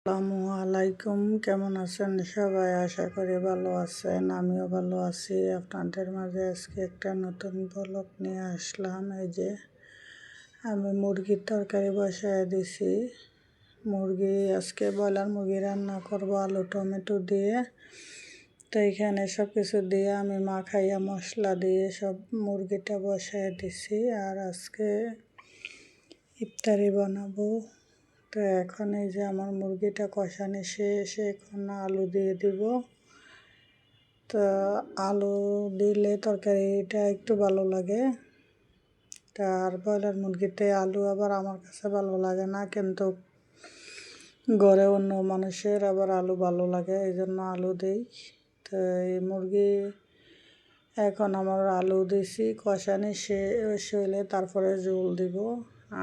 আসসালামু আলাইকুম, কেমন আছেন সবাই? আশা করি ভালো আছেন। আমিও ভালো আছি। আপনাদের মাঝে আজকে একটা নতুন ব্লগ নিয়ে আসলাম। এই যে আমি মুরগির তরকারি বসায় দিছি। আজকে ব্রয়লার মুরগি রান্না করব আলু টমেটো দিয়ে। তো এখানে সব কিছু দিয়ে আমি মাখাইয়া মশলা দিয়ে সব মুরগিটা বসায় দিছি। আর আজকে ইফতারি বানাবো। তো এখন এই যে আমার মুরগিটা কষানো শেষ, এখন আলু দিয়ে দিব। তো আলু দিলে তরকারিটা একটু ভালো লাগে। আর ব্রয়লার মুরগিতে আলু আবার আমার কাছে ভালো লাগে না, কিন্তু ঘরে অন্য মানুষের আবার আলু ভালো লাগে, এই জন্য আলু দিই। তো এই মুরগি এখন আমার আলু দিছি, কষানি শেষ হইলে তারপরে ঝোল দিব।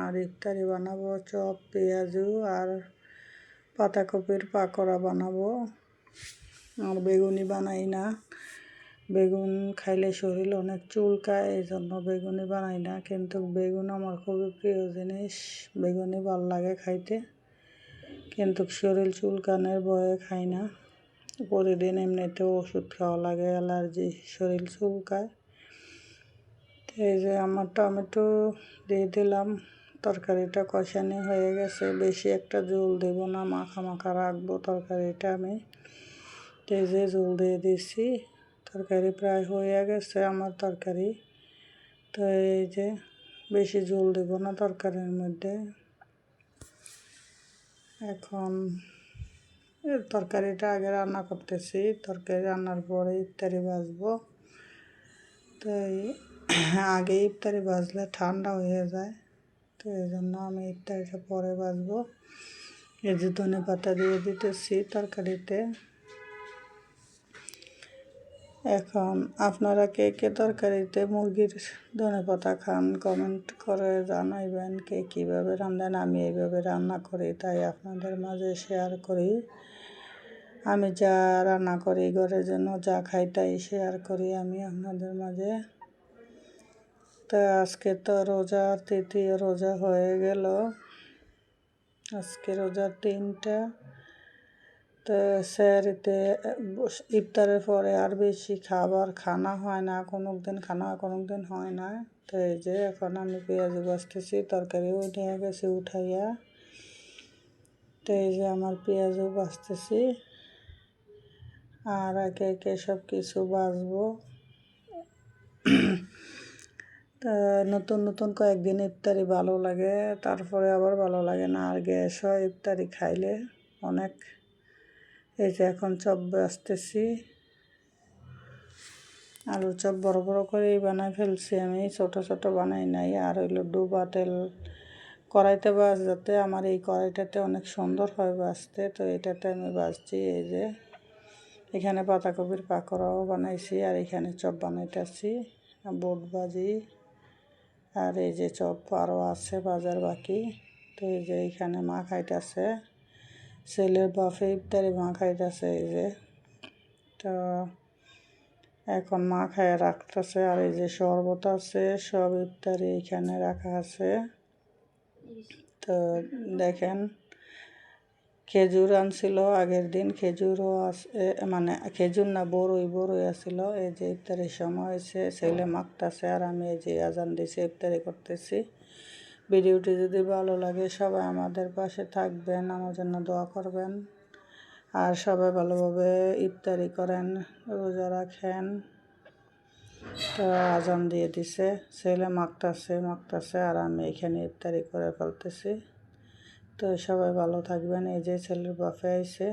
আর ইফতারি বানাবো চপ, পেঁয়াজু আর পাতাকপির পাকোড়া বানাবো। আর বেগুনি বানাই না, বেগুন খাইলে শরীর অনেক চুলকায়, এই জন্য বেগুনি বানাই না। কিন্তু বেগুন আমার খুবই প্রিয় জিনিস, বেগুনি ভাল লাগে খাইতে, কিন্তু শরীর চুলকানোর ভয়ে খাই না। প্রতিদিন এমনিতেও ওষুধ খাওয়া লাগে, অ্যালার্জি, শরীর চুলকায়। এই যে আমার টমেটো দিয়ে দিলাম, তরকারিটা কষানো হয়ে গেছে। বেশি একটা ঝোল দেব না, মাখা মাখা রাখবো তরকারিটা আমি। এই যে ঝোল দিয়ে দিছি, তরকারি প্রায় হয়ে গেছে আমার তরকারি। তো এই যে বেশি ঝোল দেব না তরকারির মধ্যে। এখন তরকারিটা আগে রান্না করতেছি, তরকারি রান্নার পরে ইফতারি ভাজবো। তো আগে ইফতারি ভাজলে ঠান্ডা হয়ে যায়, তো এই জন্য আমি ইফতারিটা পরে ভাজবো। এই যে ধনে পাতা দিয়ে দিতেছি তরকারিতে। এখন আপনারা কে কে তরকারিতে মুরগির ধনে পাতা খান, কমেন্ট করে জানাইবেন কে কীভাবে রান্নেন। আমি এইভাবে রান্না করি, তাই আপনাদের মাঝে শেয়ার করি। আমি যা রান্না করি ঘরের জন্য, যা খাই তাই শেয়ার করি আমি আপনাদের মাঝে। তো আজকে তো রোজার তৃতীয় রোজা হয়ে গেল, আজকে রোজার 3টা। তো সেহরিতে ইফতারের পরে আর বেশি খানা হয় না, কোনো দিন খানা হয় কোনো দিন হয় না। তো এই যে এখন আমি পেঁয়াজ বাছতেছি, তরকারি উঠে গেছে উঠাইয়া। তো এই যে আমার পেঁয়াজও বাছতেছি, আর একে একে সব কিছু বাছবো। তা নতুন নতুন কয়েকদিন ইফতারি ভালো লাগে, তারপরে আবার ভালো লাগে না। আর গ্যাস হয় ইফতারি খাইলে অনেক। এই যে এখন চপ বাছতেছি, আলুর চপ বড় বড় করেই বানাই ফেলছি আমি, ছোট ছোট বানাই নাই। আর হইলো ডুবা তেল কড়াইতে যাতে আমার এই কড়াইটাতে অনেক সুন্দর হয় বাছতে, তো এটাতে আমি বাছছি। এই যে এখানে পাতাকপির পাকোড়াও বানাইছি, আর এখানে চপ বানাইতেছি, বুট ভাজি। আর এই যে চপ আরও আছে বাজার বাকি। তো এই যে এখানে মা খাইতেছে, ছেলের বাপে ইফতারি মা খাইতেছে। এই যে তো এখন মা খাইয়ে রাখতেছে। আর এই যে শরবত আছে, সব ইফতারি এখানে রাখা আছে। তো দেখেন, খেজুর আনছিল আগের দিন, খেজুরও আছে, মানে খেজুর না, বড়ই আসছিল। এই যে ইফতারির সময় হয়েছে, ছেলে মাখতেছে আর আমি এই যে আজান দিয়েছি ইফতারি করতেছি। ভিডিওটি যদি ভালো লাগে সবাই আমাদের পাশে থাকবেন, আমার জন্য দোয়া করবেন। আর সবাই ভালোভাবে ইফতারি করেন, রোজা রাখেন। তো আজান দিয়ে দিছে, ছেলে মাখতেছে আর আমি এখানে ইফতারি করে ফেলতেছি। তো সবাই ভালো থাকবেন। এই যে ছেলের বাপে আইছে।